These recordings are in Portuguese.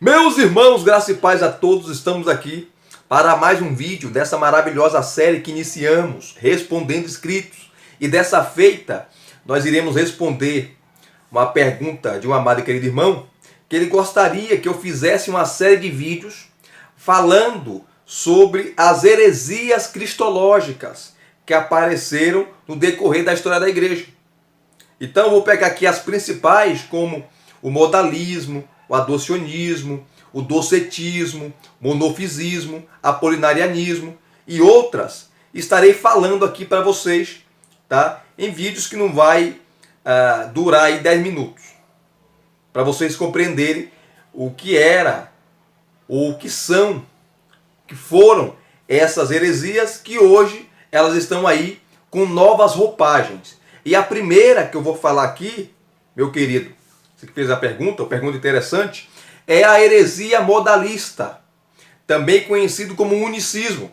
Meus irmãos, graça e paz a todos, estamos aqui para mais um vídeo dessa maravilhosa série que iniciamos, Respondendo Escritos. E dessa feita, nós iremos responder uma pergunta de um amado e querido irmão, que ele gostaria que eu fizesse uma série de vídeos falando sobre as heresias cristológicas que apareceram no decorrer da história da igreja. Então eu vou pegar aqui as principais, como o modalismo, o adocionismo, o docetismo, monofisismo, apolinarianismo e outras. Estarei falando aqui para vocês, tá? Em vídeos que não vai durar aí 10 minutos. Para vocês compreenderem o que era, ou o que são, que foram essas heresias que hoje elas estão aí com novas roupagens. E a primeira que eu vou falar aqui, meu querido, você que fez a pergunta, uma pergunta interessante, é a heresia modalista, também conhecido como unicismo,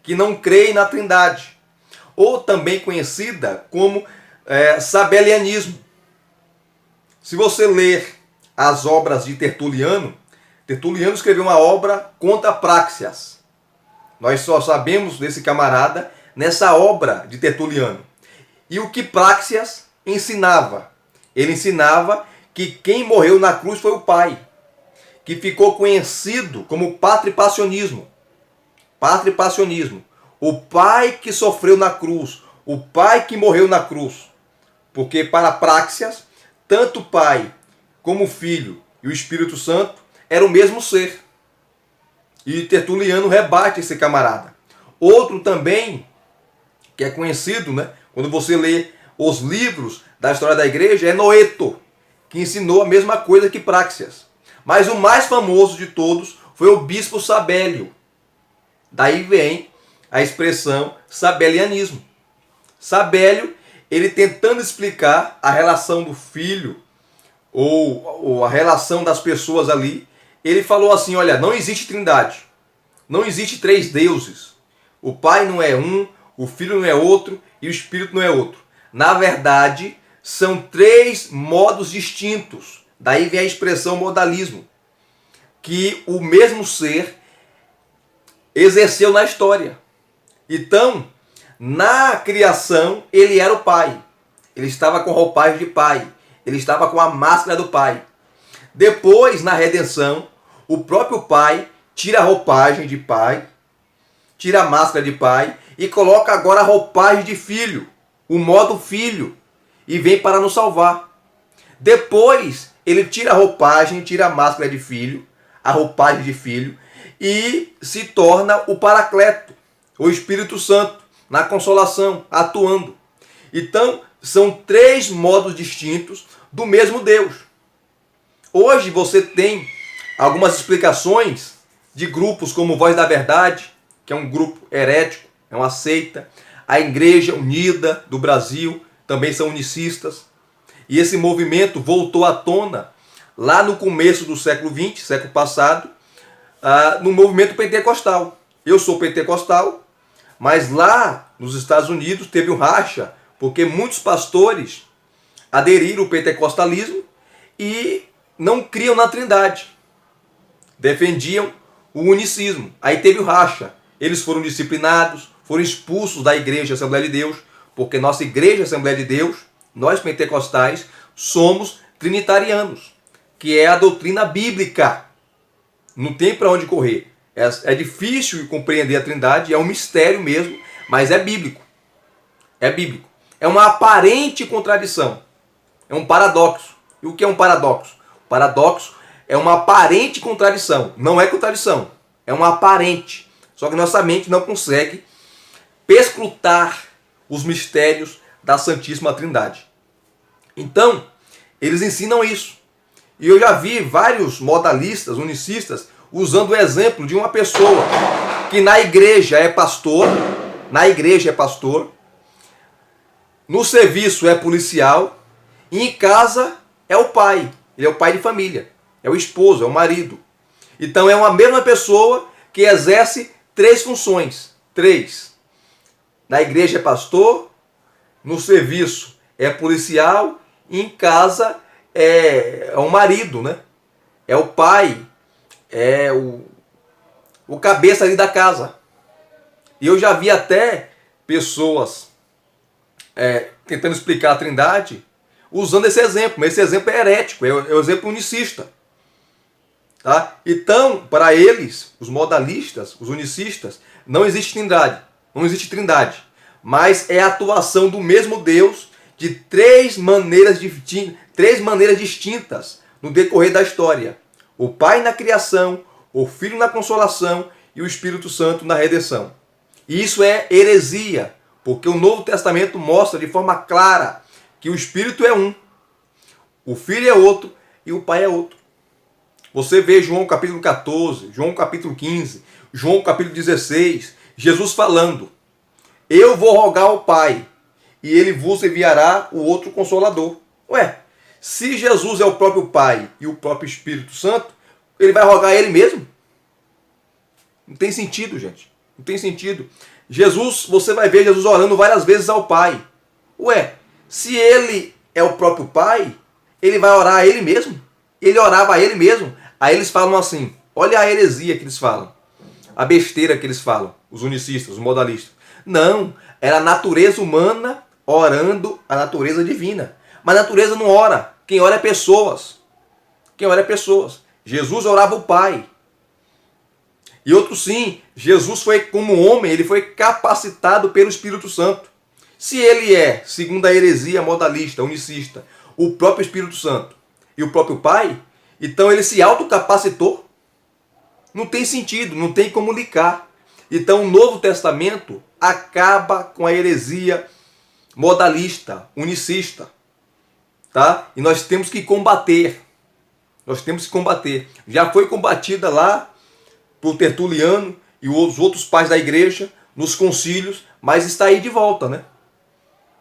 que não crê na Trindade, ou também conhecida como sabelianismo. Se você ler as obras de Tertuliano, Tertuliano escreveu uma obra contra Práxias. Nós só sabemos desse camarada nessa obra de Tertuliano. E o que Práxias ensinava? Ele ensinava que quem morreu na cruz foi o Pai, que ficou conhecido como patripassionismo. Patripassionismo. O Pai que sofreu na cruz, o Pai que morreu na cruz. Porque para Práxias, tanto o Pai como o Filho e o Espírito Santo eram o mesmo ser. E Tertuliano rebate esse camarada. Outro também, que é conhecido, né? Quando você lê os livros da história da igreja, é Noeto, que ensinou a mesma coisa que Práxias. Mas o mais famoso de todos foi o bispo Sabélio. Daí vem a expressão sabelianismo. Sabélio, ele tentando explicar a relação do filho, ou a relação das pessoas ali, ele falou assim, olha, não existe trindade, não existe três deuses. O Pai não é um, o Filho não é outro e o Espírito não é outro. Na verdade, são três modos distintos. Daí vem a expressão modalismo, que o mesmo ser exerceu na história. Então, na criação, ele era o Pai. Ele estava com roupagem de Pai. Ele estava com a máscara do Pai. Depois, na redenção, o próprio Pai tira a roupagem de Pai, tira a máscara de Pai e coloca agora a roupagem de Filho, o modo Filho, e vem para nos salvar. Depois, ele tira a roupagem, tira a máscara de Filho, a roupagem de Filho, e se torna o Paracleto, o Espírito Santo, na consolação, atuando. Então, são três modos distintos do mesmo Deus. Hoje você tem algumas explicações de grupos como Voz da Verdade, que é um grupo herético, é uma seita. A Igreja Unida do Brasil também são unicistas. E esse movimento voltou à tona lá no começo do século XX, século passado, no movimento pentecostal. Eu sou pentecostal, mas lá nos Estados Unidos teve um racha, porque muitos pastores aderiram ao pentecostalismo e não criam na Trindade. Defendiam o unicismo. Aí teve o racha. Eles foram disciplinados, foram expulsos da Igreja Assembleia de Deus, porque nossa Igreja Assembleia de Deus, nós pentecostais, somos trinitarianos, que é a doutrina bíblica. Não tem para onde correr. É difícil compreender a Trindade, é um mistério mesmo, mas é bíblico. É bíblico. É uma aparente contradição. É um paradoxo. E o que é um paradoxo? O paradoxo é uma aparente contradição. Não é contradição. É uma aparente. Só que nossa mente não consegue perscrutar os mistérios da Santíssima Trindade. Então, eles ensinam isso. E eu já vi vários modalistas, unicistas, usando o exemplo de uma pessoa que na igreja é pastor, no serviço é policial e em casa é o pai. Ele é o pai de família, é o esposo, é o marido. Então é uma mesma pessoa que exerce três funções. Três. Na igreja é pastor, no serviço é policial e em casa é um marido, né? É o pai, é o cabeça ali da casa. E eu já vi até pessoas tentando explicar a Trindade usando esse exemplo, mas esse exemplo é herético, é o exemplo unicista. Tá? Então, para eles, os modalistas, os unicistas, não existe Trindade. Não existe Trindade. Mas é a atuação do mesmo Deus de três maneiras distintas no decorrer da história. O Pai na criação, o Filho na consolação e o Espírito Santo na redenção. E isso é heresia, porque o Novo Testamento mostra de forma clara que o Espírito é um, o Filho é outro e o Pai é outro. Você vê João capítulo 14, João capítulo 15, João capítulo 16, Jesus falando: eu vou rogar ao Pai, e ele vos enviará o outro Consolador. Ué, se Jesus é o próprio Pai e o próprio Espírito Santo, ele vai rogar a ele mesmo? Não tem sentido, gente. Não tem sentido. Jesus, você vai ver Jesus orando várias vezes ao Pai. Ué, se ele é o próprio Pai, ele vai orar a ele mesmo? Ele orava a ele mesmo. Aí eles falam assim, olha a heresia que eles falam, a besteira que eles falam, os unicistas, os modalistas. Não, era a natureza humana orando a natureza divina. Mas a natureza não ora, quem ora é pessoas. Quem ora é pessoas. Jesus orava o Pai. E outro sim, Jesus foi como homem, ele foi capacitado pelo Espírito Santo. Se ele é, segundo a heresia modalista, unicista, o próprio Espírito Santo e o próprio Pai, então ele se autocapacitou? Não tem sentido, não tem como ligar. Então o Novo Testamento acaba com a heresia modalista, unicista. Tá? E nós temos que combater. Nós temos que combater. Já foi combatida lá por Tertuliano e os outros pais da igreja nos concílios, mas está aí de volta, né?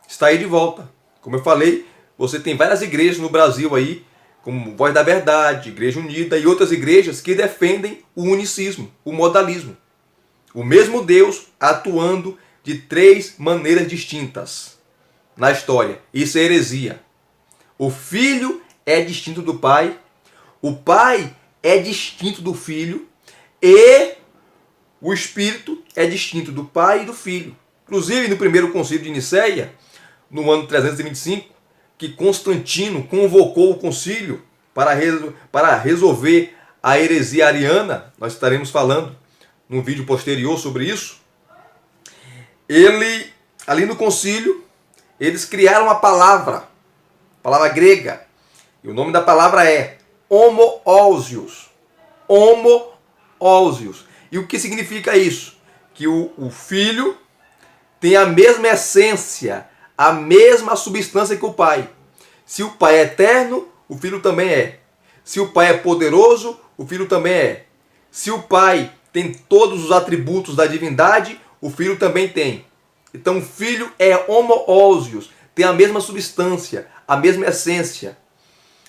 Está aí de volta. Como eu falei, você tem várias igrejas no Brasil aí, como Voz da Verdade, Igreja Unida e outras igrejas que defendem o unicismo, o modalismo. O mesmo Deus atuando de três maneiras distintas na história. Isso é heresia. O Filho é distinto do Pai, o Pai é distinto do Filho e o Espírito é distinto do Pai e do Filho. Inclusive, no primeiro concílio de Nicéia, no ano 325, que Constantino convocou o concílio para resolver a heresia ariana, nós estaremos falando num vídeo posterior sobre isso. Ali no concílio, eles criaram uma palavra grega, e o nome da palavra é homoousios. Homoousios. E o que significa isso? Que o Filho tem a mesma essência, a mesma substância que o Pai. Se o Pai é eterno, o Filho também é. Se o Pai é poderoso, o Filho também é. Se o Pai tem todos os atributos da divindade, o Filho também tem. Então o Filho é homoousios, tem a mesma substância, a mesma essência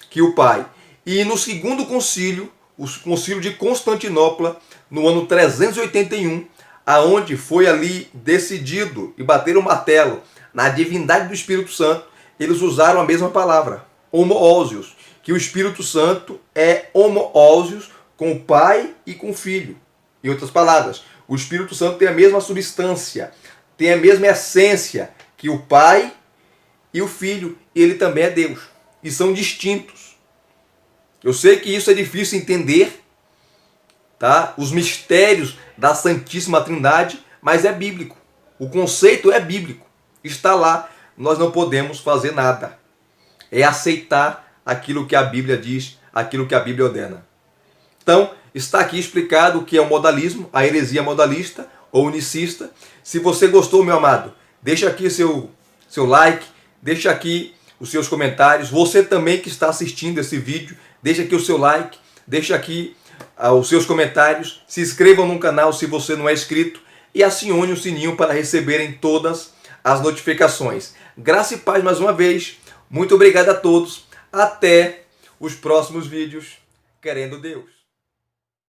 que o Pai. E no segundo concílio, o concílio de Constantinopla, no ano 381, aonde foi ali decidido e bateram o martelo na divindade do Espírito Santo, eles usaram a mesma palavra, homoousios, que o Espírito Santo é homoousios com o Pai e com o Filho. Em outras palavras, o Espírito Santo tem a mesma substância, tem a mesma essência que o Pai e o Filho, ele também é Deus. E são distintos. Eu sei que isso é difícil entender, tá? Os mistérios da Santíssima Trindade, mas é bíblico. O conceito é bíblico. Está lá, nós não podemos fazer nada. É aceitar aquilo que a Bíblia diz, aquilo que a Bíblia ordena. Então, está aqui explicado o que é o modalismo, a heresia modalista ou unicista. Se você gostou, meu amado, deixa aqui seu like, deixa aqui os seus comentários. Você também que está assistindo esse vídeo, deixa aqui o seu like, deixa aqui os seus comentários. Se inscrevam no canal se você não é inscrito e acione o sininho para receberem todas as notificações. Graça e paz mais uma vez. Muito obrigado a todos. Até os próximos vídeos. Querendo Deus.